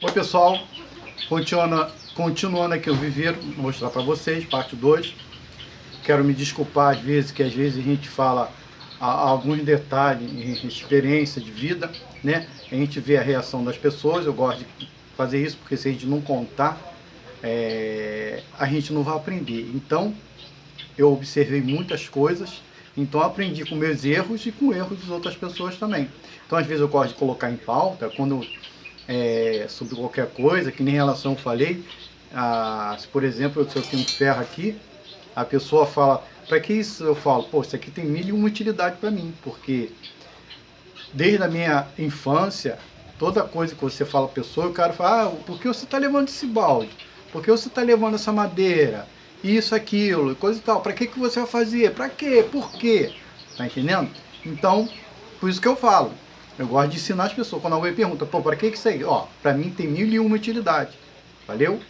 Oi pessoal, continuando aqui o viveiro, vou mostrar para vocês, parte 2. Quero me desculpar às vezes, que às vezes a gente fala alguns detalhes em experiência de vida, né? A gente vê a reação das pessoas, eu gosto de fazer isso, porque se a gente não contar, a gente não vai aprender. Então, eu observei muitas coisas, então aprendi com meus erros e com erros das outras pessoas também. Então, às vezes eu gosto de colocar em pauta, quando sobre qualquer coisa, que nem em relação eu falei, se por exemplo, se eu tenho um ferro aqui, a pessoa fala, para que isso? Eu falo, pô, isso aqui tem mil e uma utilidade para mim, porque desde a minha infância, toda coisa que você fala a pessoa, o cara fala, por que você está levando esse balde? Por que você está levando essa madeira? Isso, aquilo, coisa e tal. Para que você vai fazer? Para quê? Por quê? Tá entendendo? Então, por isso que eu falo. Eu gosto de ensinar as pessoas. Quando alguém pergunta, pô, para que isso aí? Ó, para mim tem mil e uma utilidade. Valeu?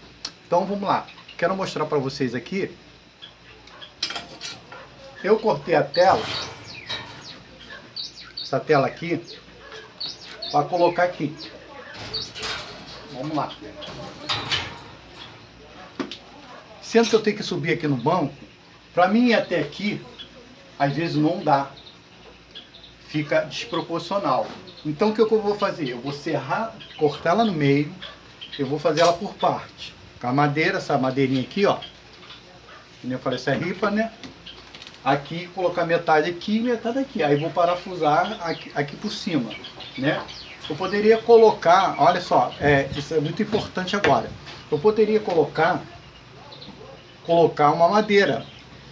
Então, vamos lá. Quero mostrar para vocês aqui. Eu cortei a tela, essa tela aqui, para colocar aqui. Vamos lá. Sendo que eu tenho que subir aqui no banco, para mim ir até aqui, às vezes não dá. Fica desproporcional. Então o que eu vou fazer? Eu vou serrar, cortar ela no meio, eu vou fazer ela por parte. Com a madeira, essa madeirinha aqui, ó. Como eu falei, essa ripa, né? Aqui, colocar metade aqui e metade aqui. Aí vou parafusar aqui por cima, né? Eu poderia colocar, olha só, isso é muito importante agora. Eu poderia colocar uma madeira.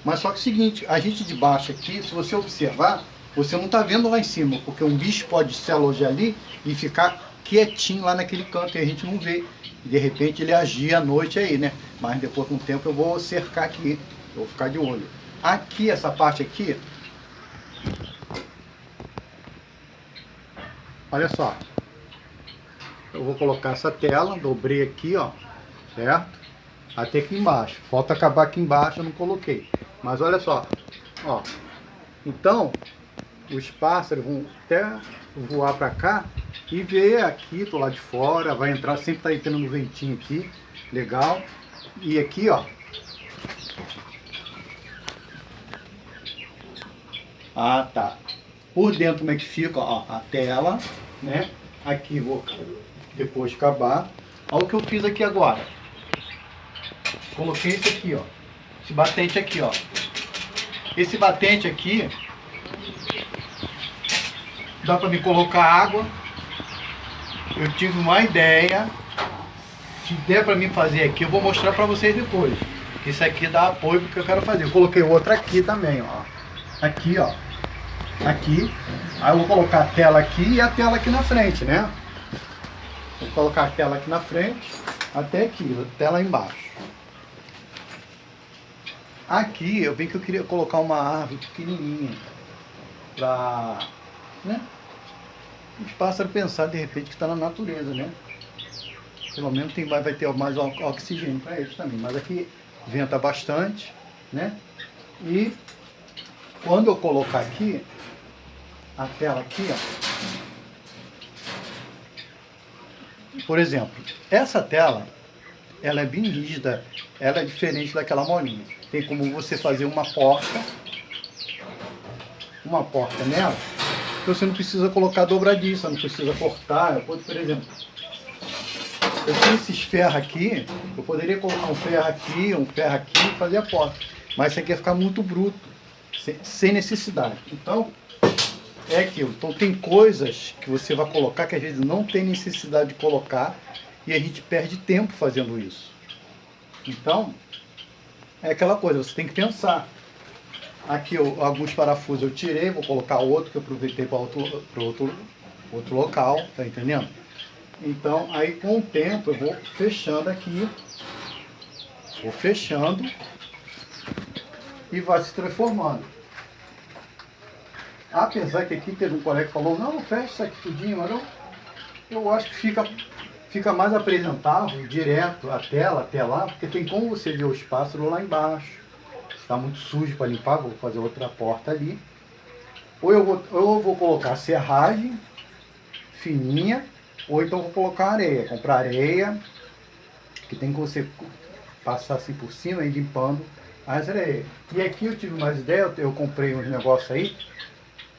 Mas só que é o seguinte, a gente de baixo aqui, se você observar, você não está vendo lá em cima, porque um bicho pode se alojar ali e ficar quietinho lá naquele canto e a gente não vê. De repente ele agir à noite aí, né? Mas depois com o tempo eu vou cercar aqui, eu vou ficar de olho. Aqui, essa parte aqui, olha só. Eu vou colocar essa tela, dobrei aqui, ó, certo? Até aqui embaixo. Falta acabar aqui embaixo, eu não coloquei. Mas olha só, ó. Então, os pássaros vão até voar para cá e ver aqui do lado de fora, vai entrar, sempre tá entrando no ventinho aqui, legal. E aqui, ó. Ah, tá. Por dentro como é que fica, ó, a tela, né? Aqui vou depois acabar. Olha o que eu fiz aqui agora. Coloquei esse aqui, ó. Esse batente aqui, ó. Esse batente aqui dá para me colocar água. Eu tive uma ideia. Se der para mim fazer aqui, eu vou mostrar para vocês depois. Isso aqui dá apoio porque eu quero fazer. Eu coloquei outra aqui também, ó. Aqui, ó. Aqui. Aí eu vou colocar a tela aqui e a tela aqui na frente, né? Vou colocar a tela aqui na frente, até aqui, a tela embaixo. Aqui eu vi que eu queria colocar uma árvore pequenininha para, né, os pássaros pensar de repente que está na natureza, né? Pelo menos vai ter mais oxigênio para eles também. Mas aqui venta bastante, né? E quando eu colocar aqui a tela aqui, ó, por exemplo, essa tela, ela é bem rígida, ela é diferente daquela molinha. Tem como você fazer uma porta nela, que você não precisa colocar dobradiça, não precisa cortar. Por exemplo, eu tenho esses ferros aqui, eu poderia colocar um ferro aqui e fazer a porta. Mas isso aqui ia ficar muito bruto, sem necessidade. Então, é aquilo. Então tem coisas que você vai colocar que às vezes não tem necessidade de colocar e a gente perde tempo fazendo isso. Então, é aquela coisa, você tem que pensar. Aqui alguns parafusos eu tirei, vou colocar outro que eu aproveitei para outro local, tá entendendo? Então, aí com o tempo eu vou fechando aqui, vou fechando e vai se transformando. Apesar que aqui teve um colega que falou, não, fecha isso aqui tudinho, mas eu acho que fica mais apresentável, direto a tela até lá, porque tem como você ver os pássaros lá embaixo. Está muito sujo para limpar, vou fazer outra porta ali. Ou eu vou colocar serragem fininha, Ou então vou colocar areia, comprar areia, que tem que você passar assim por cima e limpando as areias. E aqui eu tive mais ideia, eu comprei uns negócios aí,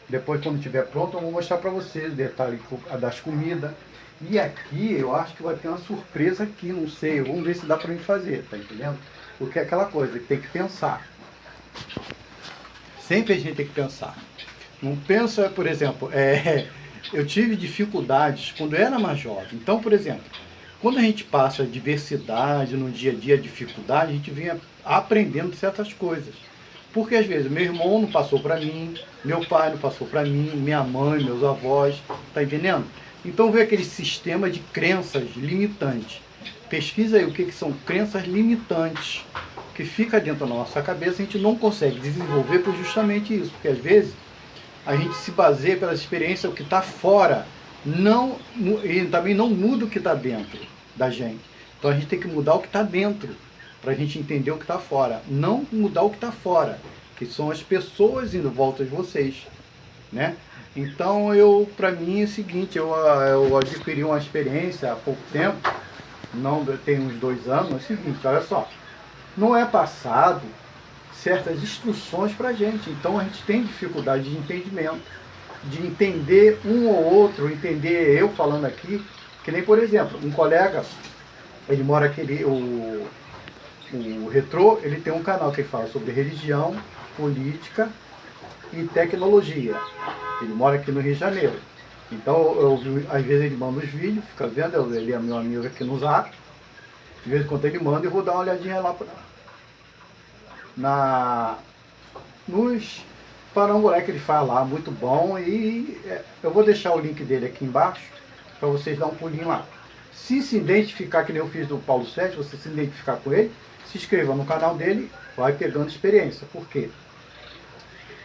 depois quando estiver pronto eu vou mostrar para vocês, detalhe das comidas. E aqui eu acho que vai ter uma surpresa aqui, não sei, vamos ver se dá para mim fazer, tá entendendo? Porque é aquela coisa que tem que pensar. Sempre a gente tem que pensar. Não pensa, por exemplo, eu tive dificuldades quando eu era mais jovem. Então, por exemplo, quando a gente passa diversidade no dia a dia, dificuldade, a gente vinha aprendendo certas coisas. Porque às vezes meu irmão não passou para mim, meu pai não passou para mim, minha mãe, meus avós, tá entendendo? Então vê aquele sistema de crenças limitantes. Pesquisa aí o que são crenças limitantes, que fica dentro da nossa cabeça, a gente não consegue desenvolver por justamente isso, porque às vezes a gente se baseia pela experiência, o que está fora, não, e também não muda o que está dentro da gente. Então a gente tem que mudar o que está dentro, para a gente entender o que está fora. Não mudar o que está fora, que são as pessoas indo em volta de vocês, né? Então para mim é o seguinte, eu adquiri uma experiência há pouco tempo, não tem uns 2 anos, é o seguinte, olha só, não é passado certas instruções para a gente. Então a gente tem dificuldade de entendimento, de entender um ou outro, entender eu falando aqui, que nem por exemplo, um colega, ele mora aqui, o Retrô, ele tem um canal que ele fala sobre religião, política e tecnologia. Ele mora aqui no Rio de Janeiro. Então, às vezes ele manda os vídeos, fica vendo, ele é meu amigo aqui no Zap, de vez em quando ele manda e eu vou dar uma olhadinha lá nos parangolé que ele faz lá, muito bom. E eu vou deixar o link dele aqui embaixo para vocês dar um pulinho lá. Se identificar, que nem eu fiz do Paulo Sérgio, você se identificar com ele, se inscreva no canal dele, vai pegando experiência. Por quê?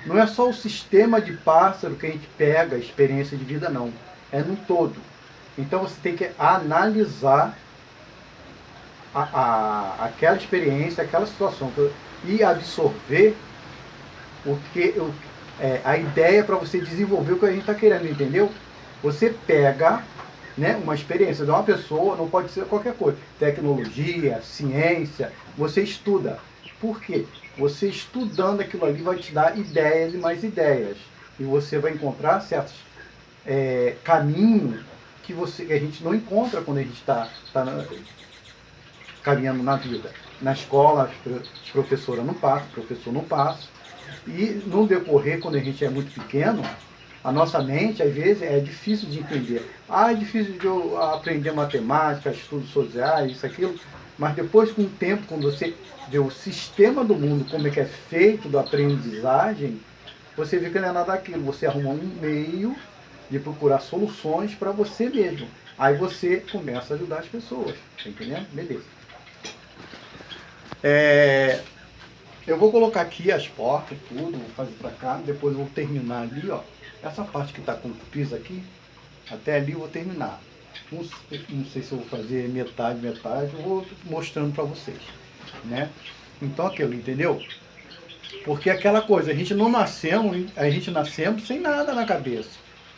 Não é só o sistema de pássaro que a gente pega, experiência de vida, não. É no todo. Então você tem que analisar aquela experiência, aquela situação e absorver a ideia para você desenvolver o que a gente está querendo, entendeu? Você pega, né, uma experiência de uma pessoa, não pode ser qualquer coisa, tecnologia, ciência, você estuda. Por quê? Você estudando aquilo ali vai te dar ideias e mais ideias. E você vai encontrar certos caminhos que a gente não encontra quando a gente está caminhando na vida. Na escola, as professoras não passam, o professor não passa. E no decorrer, quando a gente é muito pequeno, a nossa mente, às vezes, é difícil de entender. É difícil de eu aprender matemática, estudos sociais, isso, aquilo. Mas depois, com o tempo, quando você vê o sistema do mundo, como é que é feito da aprendizagem, você vê que não é nada daquilo. Você arruma um meio de procurar soluções para você mesmo. Aí você começa a ajudar as pessoas. Tá entendendo? Beleza. Eu vou colocar aqui as portas, tudo, vou fazer para cá, depois eu vou terminar ali, ó. Essa parte que está com o piso aqui, até ali eu vou terminar. Não sei se eu vou fazer metade, eu vou mostrando para vocês, né? Então aquilo, entendeu? Porque aquela coisa, a gente nascemos sem nada na cabeça.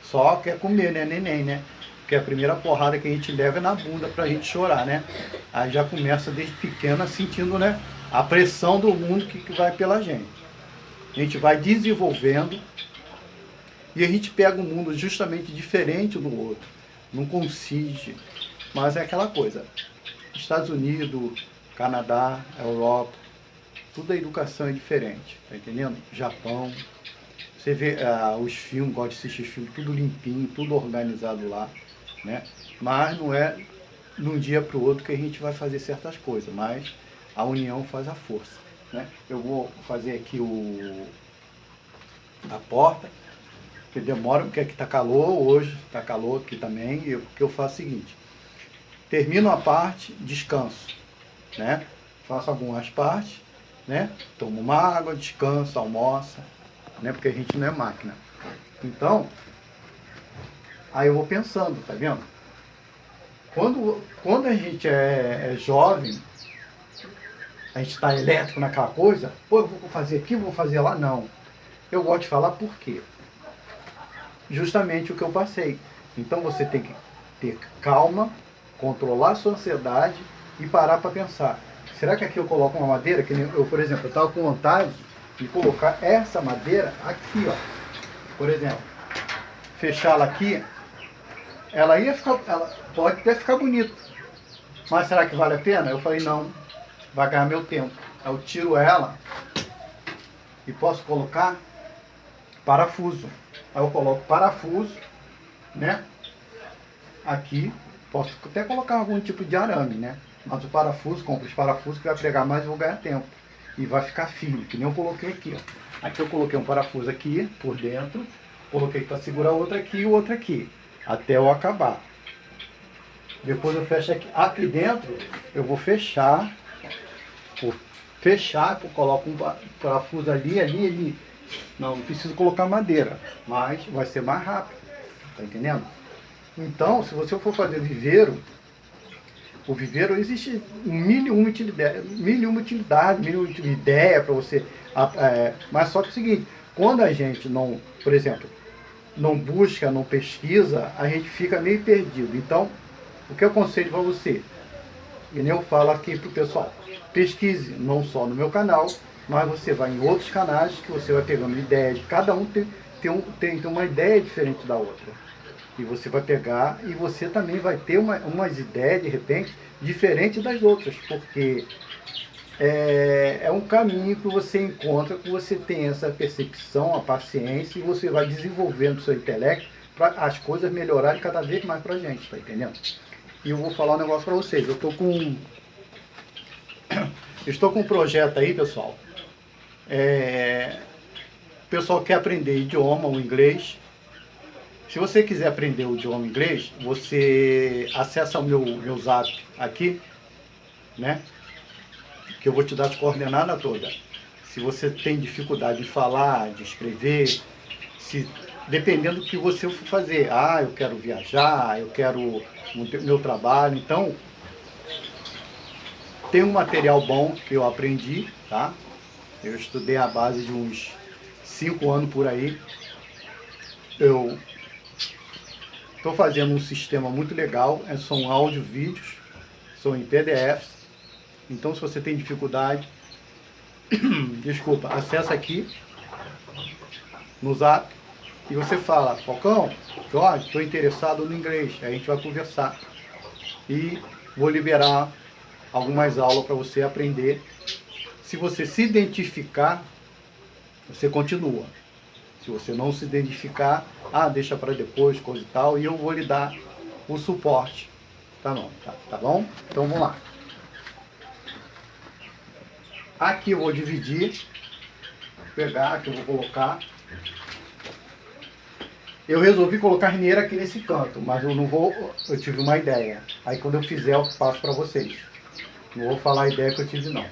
Só quer comer, né, neném, né? Porque a primeira porrada que a gente leva é na bunda pra gente chorar, né? Aí já começa desde pequena sentindo, né, a pressão do mundo que vai pela gente. A gente vai desenvolvendo e a gente pega um mundo justamente diferente do outro. Não coincide, mas é aquela coisa. Estados Unidos, Canadá, Europa, tudo a educação é diferente, tá entendendo? Japão, você vê os filmes, gosta de assistir filmes, tudo limpinho, tudo organizado lá, né? Mas não é de um dia para o outro que a gente vai fazer certas coisas, mas a união faz a força, né? Eu vou fazer aqui a porta, que demora, porque aqui está calor, hoje está calor aqui também, e porque eu faço o seguinte, termino a parte, descanso, né? Faço algumas partes, né? Tomo uma água, descanso, almoça, né? Porque a gente não é máquina. Então, aí eu vou pensando, tá vendo? Quando a gente é jovem, a gente está elétrico naquela coisa, pô, eu vou fazer aqui, vou fazer lá, não. Eu gosto de falar por quê? Justamente o que eu passei. Então você tem que ter calma, controlar a sua ansiedade e parar para pensar. Será que aqui eu coloco uma madeira? Que eu, por exemplo, eu estava com vontade de colocar essa madeira aqui, ó. Por exemplo, fechá-la aqui, ela ia ficar, ela pode até ficar bonita, mas será que vale a pena? Eu falei, não, vai ganhar meu tempo. Eu tiro ela e posso colocar parafuso. Aí eu coloco parafuso, né? Aqui, posso até colocar algum tipo de arame, né? Mas o parafuso, compro os parafusos que vai pregar mais e vou ganhar tempo. E vai ficar firme, que nem eu coloquei aqui, ó. Aqui eu coloquei um parafuso aqui, por dentro. Coloquei para segurar outro aqui e o outro aqui. Até eu acabar. Depois eu fecho aqui. Aqui dentro, eu vou fechar. Vou fechar, eu coloco um parafuso ali. Não preciso colocar madeira, mas vai ser mais rápido. Tá entendendo? Então, se você for fazer viveiro, o viveiro existe mil e uma utilidade, mil e uma ideia para você. Mas só que é o seguinte, quando a gente não, por exemplo, não busca, não pesquisa, a gente fica meio perdido. Então, o que eu aconselho para você? E nem eu falo aqui para o pessoal, pesquise não só no meu canal, mas você vai em outros canais que você vai pegando ideias. Cada um tem uma ideia diferente da outra. E você vai pegar e você também vai ter umas ideias, de repente, diferentes das outras. Porque é um caminho que você encontra, que você tem essa percepção, a paciência, e você vai desenvolvendo o seu intelecto para as coisas melhorarem cada vez mais para a gente, tá entendendo? E eu vou falar um negócio para vocês. Eu estou com um projeto aí, pessoal. O pessoal quer aprender idioma, o inglês. Se você quiser aprender o idioma inglês, você acessa o meu zap aqui, né? Que eu vou te dar as coordenadas todas. Se você tem dificuldade de falar, de escrever, dependendo do que você for fazer. Eu quero viajar, eu quero meu trabalho. Então, tem um material bom que eu aprendi, tá? Eu estudei a base de uns 5 anos por aí. Eu estou fazendo um sistema muito legal, são áudio, vídeos, são em PDFs. Então, se você tem dificuldade, desculpa, acessa aqui no Zap e você fala, Falcão, Jorge, estou interessado no inglês. Aí a gente vai conversar e vou liberar algumas aulas para você aprender. Se você se identificar, você continua. Se você não se identificar, deixa para depois, coisa e tal, e eu vou lhe dar o suporte. Tá bom? Então vamos lá. Aqui eu vou dividir, pegar, aqui eu vou colocar. Eu resolvi colocar a arneira aqui nesse canto, mas eu tive uma ideia. Aí quando eu fizer eu passo para vocês. Não vou falar a ideia que eu tive não.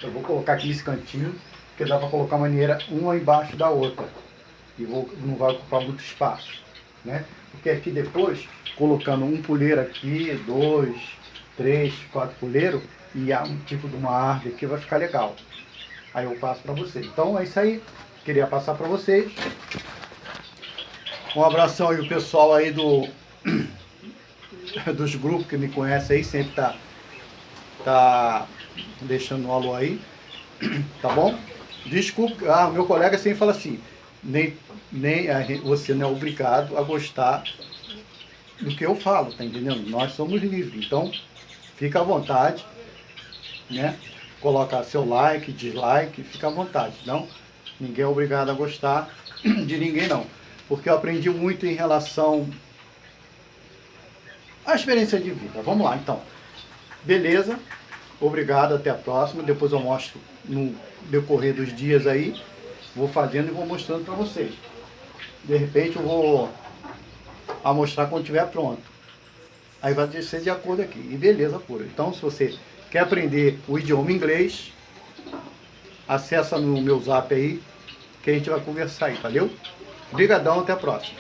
Eu vou colocar aqui nesse cantinho, porque dá para colocar uma arneira uma embaixo da outra. E não vai ocupar muito espaço, né? Porque aqui depois, colocando um puleiro aqui, 2, 3, 4 puleiros, e um tipo de uma árvore aqui, vai ficar legal. Aí eu passo para vocês. Então é isso aí, queria passar para vocês. Um abração aí o pessoal aí dos grupos que me conhecem aí, sempre tá deixando um alô aí, tá bom? Desculpa, meu colega sempre fala assim, nem você não é obrigado a gostar do que eu falo, tá entendendo? Nós somos livres, então fica à vontade, né? Coloca seu like, dislike, fica à vontade, não? Ninguém é obrigado a gostar de ninguém não, porque eu aprendi muito em relação à experiência de vida. Vamos lá então, beleza? Obrigado, até a próxima. Depois eu mostro no decorrer dos dias aí, vou fazendo e vou mostrando para vocês. De repente eu vou mostrar quando estiver pronto. Aí vai ser de acordo aqui. E beleza pura. Então, se você quer aprender o idioma inglês, acessa no meu zap aí, que a gente vai conversar aí, valeu? Obrigadão, até a próxima.